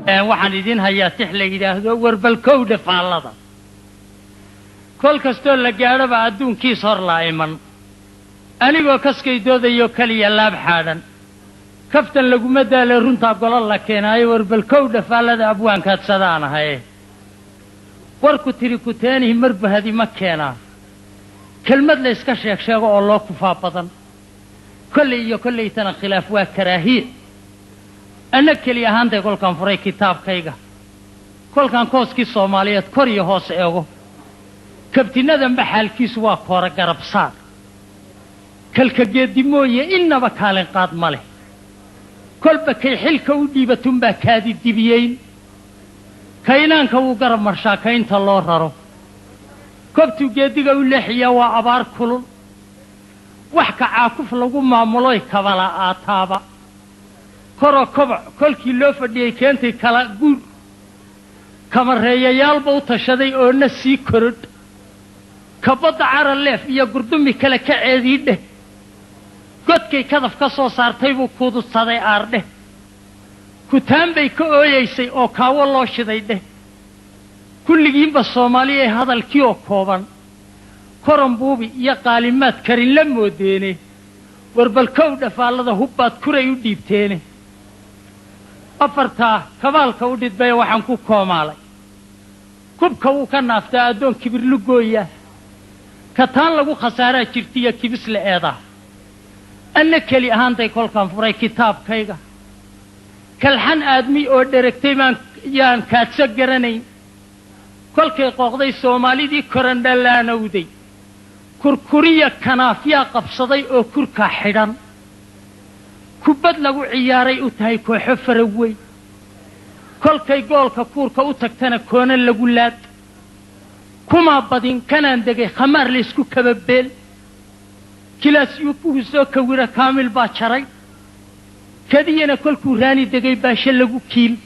waxaan idin hayaa tix la yidhaahdo warbalkowdha faallada kol kastoo la gaadhoba adduunkiis hor laa'iman anigoo kaskay doodayo keliya laab xaadhan kaftan laguma daalay runtaa golo la keenaayo warbalkowdha faallada abwaankaadsadaan ahaye warku tiri kuteenihi marbahadi ma keenaa kelmad la iska sheego oo loo kufaa badan kollay iyo kollaytana khilaaf waa karaahiye أنا كلي أهانتي كل كان فري كتاب كيجا كل كان كوس كي الصوماليات كوريا هوس إيغو كبتنا ذنب حال كيس واقورا قرب صار كل كجدي موية إننا بكالين قاد ماله كل بكي حل كودي بتم بكادي الدبيين كينان كو قرب مرشا كين تلور رارو كبتو جدي قول لحيا وعبار كلون وحكا عاكف لغو معمولوي كبالا آتابا كرو كبع كل كيلو فدي كنتي كلا جود كمرية يالبو تشدي أو نسي كرد كبض عار الليف يا قردمي كلا كعيده قد كي كذف كسو صار تيبو كودو صدي عارده كتام بيكو يسي أو كاولو شديده كل جيم بالصومالية هذا الكيو كوبان كرم بوبي يا قالمات كرين لمو ديني وربالكودة فالله هبات كريو ديبتيني أفرتا كبالك وديت بي وحن كو كومالي كوبكا وكان نافتا أدون كبير لقوية كتان لغو خسارة جرتية كبس لأيضا أنك لي أهانتي كل كان فري كتاب كيغا كالحن آدمي أو ديركتيمان يان كاتسجراني كل كي قوغدي سومالي دي كورندالانا ودي كركورية كنافيا قبصدي أو كركا حيران كبد لغو عياري أتاي كو حفروي كل كي قولك كوركا أتاكتنا كونا لغولاد كما بدين كانان دقي خمار ليسكو كبابيل كلاس يوبوه زوكا ويرا كامل باشري كدينا كل كوراني دقي باشا لغو كيل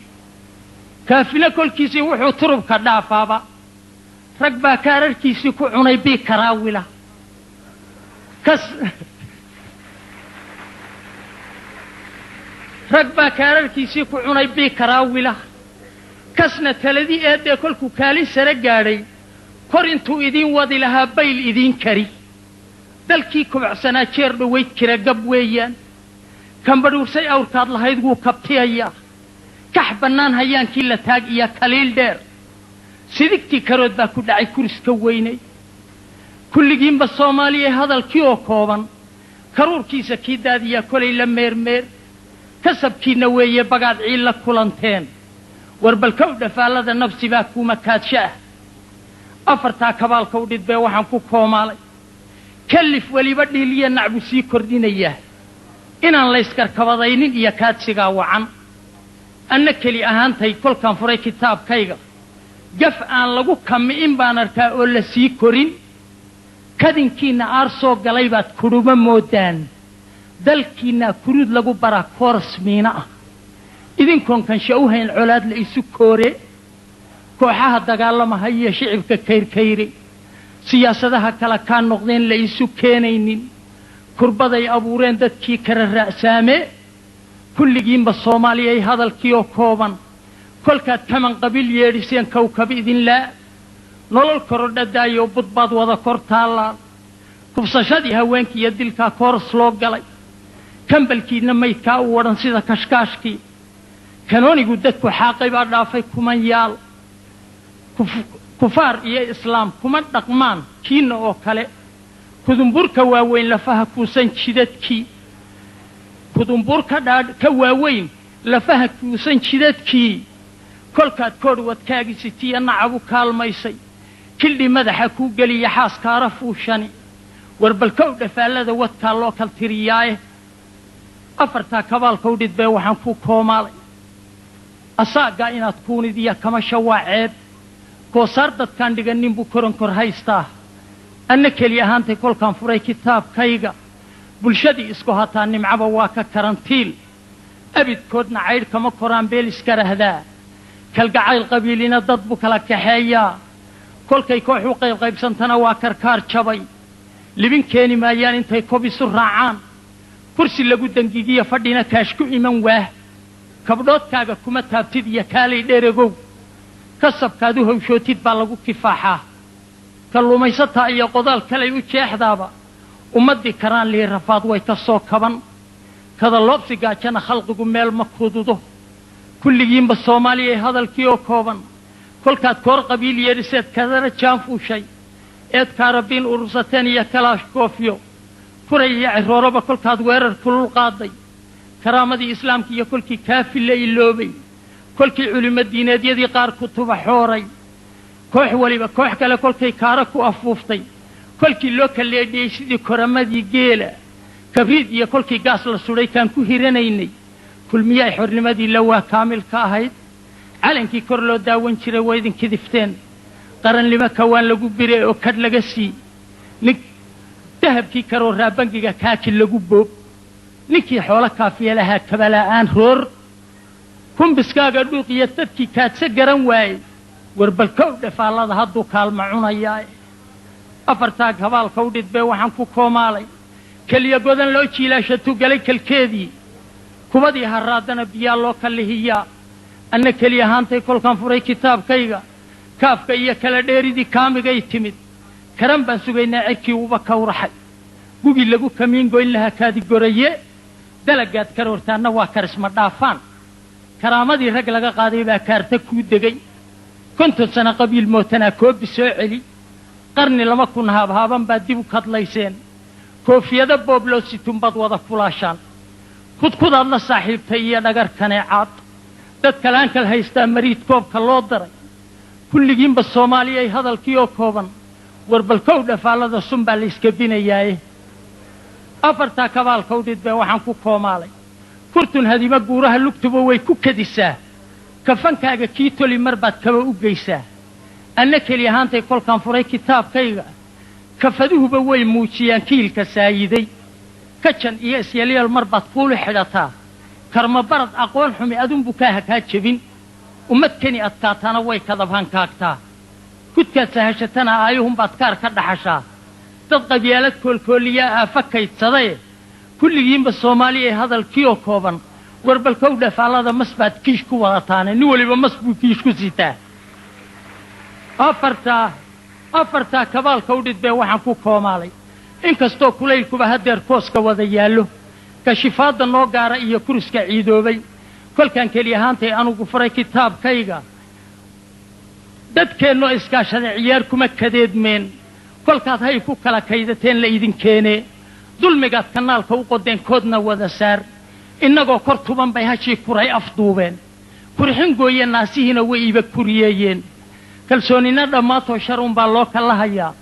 كافلة كل كيسي وحو ترب كدافابا رقبا كارر كيسي كو عني بي كراولا رقبا كارر كيسي كو عني بي كراولا كسنا تلدي ايدي كل كو كالي سرقاري كورنتو إذين وادي لها بيل إذين كري دالكي كبعسنا جير دويت كرا قبويان كان بدورسي أوركاد لهايدقو كبتي اياه كحبنان هيان كيلا تاق إيا كاليل دير سيدكتي كرود باكو داعي كورس كويني كل جيم بالصومالية هذا الكيو كوبان كرور كيسا كيداديا كولي لمير مير كسب كي نوية بقاد عيلا كولانتين وربالكودة فالذا نفسي باكو مكاد شاه أفرتا كبال كوديد بي وحن كو كومالي كلف ولي بدي لي نعبو سي كردين إياه إنان ليسكر كبضاينين إيا كاد سيغا وعن أنك لي أهانتي كل كان فري كتاب كيغا قف آن لغو كم إن بانرتا أولا سي كورين كدين كينا أرسو قليبات كروما مودان دل كينا كرود لغو برا كورس مينا إذن كون كان شاوهين علاد لإسو كوري كوحاها دقالما هيا شعبك كير كيري سياسدها كلا كان نقدين لإسو كينينين كربضي أبورين دادكي كرر رأسامي كل جيم بالصومالية هذا الكيو كوبان كل كات كمان قبيل يرسين كوكب إذن لا نولل كرد دايو بضباط وذا كورتالا كفصشادي هوينك يدلكا كورس لوغالي كمبلكي نميت كاو ورن سيدا كشكاشكي كانوني قدتكو حاقي بعد كمان يال كفار إيا إسلام كمان نقمان كين أو كالي كذنبور كواوين لفاها كوسان شدتكي كذنبور كواوين لفاها كوسان شدتكي كل كاد كود كاجي ستي أنا عبو كالميسي كل مدح كو قلي يحاس كارفو شاني وربالكودة فالذا واتكالو كالترياي أفرتا كبال كودد بي وحن كو كومالي أساقا إنا تكوني ديا كما شواعيد كو ساردت كان ديغا نيمبو كورن كور هايستا أنك لي أهانتي كل كان فري كتاب كايغا بلشدي اسكو هاتا نمعبا واكا كارانتيل أبد كودنا عيد كما كوران بيلس كرهدا كالقعايل قبيلين ضدبو كلا كحيا كل كي كوحو قيب سنتنا واكركار شبي لبين كيني مايان انتي كوبي سرعان كرسي لغو دنجيجية فردينا كاشكو إيمان واه kabdhoodkaaga kuma taabtid iyo kaalay dheregow kasabkaadu hawshootid baa lagu kifaaxaa kalluumaysataa iyo qodaal kalay u jeexdaaba ummaddii karaan lii rafaad way ka soo kaban kada loobsi gaajana khalqigu meel ma kududo kulligiinba soomaaliya ee hadalkii oo kooban kolkaad koor qabiil yeedhiseed kadana jaanfuushay eed kaarabiin urursateen iyo kalaash koofiyo kuray iyo cirooroba kolkaad weerar kulul qaaday karaamadii islaamka iyo kolkii kaafi la iloobay kolkii culimo diineedyadii qaar ku tubaxooray koox waliba koox kale kolkay kaara ku afuuftay kolkii loo kaleedhiyey sidii koramadii geela kabriid iyo kolkii gaas la sudhay kaan ku hiranaynay kulmiyaay xornimadii la waa kaamil ka ahayd calankii kor loo daawan jiray waa idin kidifteen qarannimo kawaan lagu biray oo kadh laga sii nin dahabkii karoo raabangiga kaaji lagu boob ninkii xoolo kaafiya lahaa kabala'aan roor kumbiskaaga dhuuq iyo dadkii kaadse garan waayey warbalkow dhafaallada hadduu kaalma cunayaa afartaa habaalka u dhidbee waxaan ku koomaalay keliya godan loo jiilaashatu galay kalkeedii kubadii harraadana biyaa loo kallihiyaa anna keliya ahaantay kolkaan furay kitaabkayga kaafka iyo kala dheeridii kaamigay timid karan baan sugaynaa cirkii uba kawraxay gugii lagu kamiin goyn lahaa kaadi goraye dalagaad karoortaanna waa karisma dhaafaan karaamadii rag laga qaaday baa kaarta kuu degay 50 sano qabiil mootanaa koobi soo celi qarni 2000 haabhaaban baa dib u kadlayseen koofiyada boobloo situmbad wada fulaashaan kudkudaad la saaxiibtay iyo dhagar kaneecaad dad kalaan kal haystaa mariid koobka loo daray kulligiinba soomaaliya ay hadalkii oo kooban warbalkow dhafaallada sun baa la iska binayaaye afartaa kabaalka u dhidbee waxaan ku koomaalay kurtun hadima guuraha lugtuba way ku kadisaa kafankaaga kii toli mar baad kaba u geysaa anna keli ahaantay kolkaan furay kitaabkayga kafaduhuba way muujiyaan kiilka saayiday kajan iyo isyelyeel mar baad kuulu xidhataa karma barad aqoon xumi adunbu kaa hakaa jebin ummadkani adkaatana way kadabhankaagtaa kudkaad sahashatana aayuhunbaad kaar ka dhaxashaa dad qabyaalad koolkooliyaa aafa kaydsadaye kulligiinba soomaaliya ee hadalkii oo kooban warbalkow dhafaallada mas baad kiish ku wadataane nin waliba mas buu kiish ku sitaa afartaa kabaalka u dhidbee waxaan ku koomaalay inkastoo kulaylkuba haddeer kooska wada yaallo kashifaadda noo gaara iyo kuriska ciidoobay kolkaan keli ahaantay anugu furay kitaabkayga dadkeennoo iskaashada ciyaar kuma kadeedmeen kolkaad hay ku kala kaydateen la idin keenee dulmigaad kanaalka u qodeen koodna wada saar innagoo kor tuban bay hashii kuray afduubeen kurxin gooye naasihiina way iba kuriyeeyeen kalsoonina dhammaantoo shar unbaa loo kala hayaa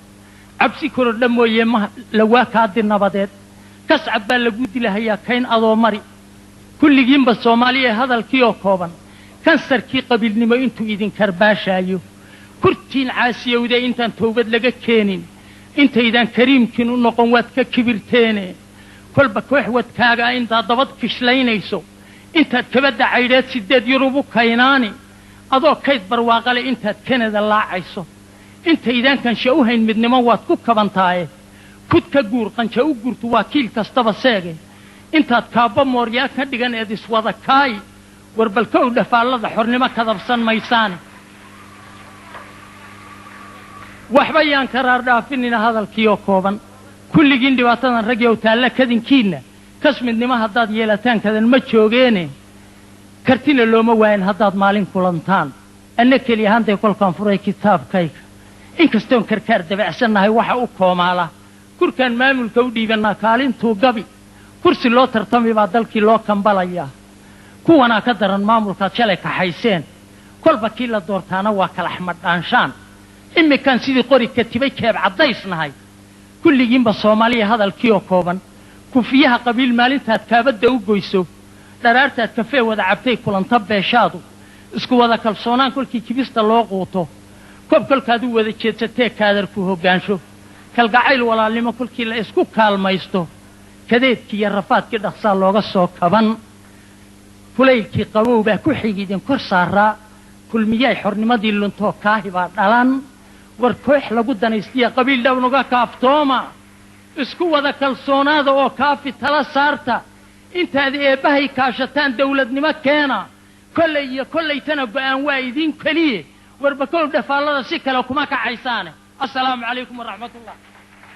cabsi korodha mooye lawaa kaadi nabadeed kascab baa lagu dilahayaa kayn adoo mari kulligiinba soomaaliya ee hadalkii oo kooban kansarkii qabiilnimo intuu idin karbaashaayo kurtiin caasiyowde intaan towbad laga keenin intaydaan kariimkiin u noqon waad ka kibirteene kolba koox wadkaagaa intaad dabad kishlaynayso intaad kabadda caydheed 8 yurub u kaynaani adoo kayd barwaaqale intaad kanada laacayso intaydaan kansha u hayn midnimo waad ku kabantaaye kud ka guur qanja u gurtu waa kiil kastaba seege intaad kaabba mooryaa ka dhigan eed iswada kaay warbalkow dhafaallada xornimo kadabsan maysaane waxba yaan karaar dhaafinina hadalkii oo kooban kulligiin dhibaatadan rag yow taalla kadinkiinna kas midnimo haddaad yeelataan kadan ma joogeene kartina looma waayin haddaad maalin kulantaan anna keli ahaantay kolkaan furay kitaabkayga inkastoon karkaar dabacsannahay waxa u koomaala kurkaan maamulka u dhiibannaa kaalintuu gabi kursi loo tartami baa dalkii loo kambalayaa kuwanaa ka daran maamulkaad shalay kaxayseen kolba kii la doortaana waa kala xmadhaanshaan imminkaan sidii qori katibay keeb caddaysnahay kulligiinba soomaaliya hadalkii oo kooban kufiyaha qabiil maalintaad kaabadda u goyso dharaartaad kafee wada cabtay kulanta beeshaadu isku wada kalsoonaan kolkii kibista loo quuto koob kolkaad u wada jeedsatee kaadarku hoggaansho kalgacayl walaalnimo kolkii la isku kaalmaysto kadeedkii iyo rafaadkii dhaqsaa looga soo kaban kulaylkii qabow baa ku xigidin kor saaraa kulmiyaay xornimadii luntoo kaahi baa dhalan war koox lagu danaystiya qabiil dhownuga kaaftooma isku wada kalsoonaada oo kaafi tala saarta intaad eebbahay kaashataan dawladnimo keena kollay iyo kollaytana go'aan waa idin keliye warba kol dhafaallada si kale kuma kacaysaane assalaamu calaykum waraxmatullah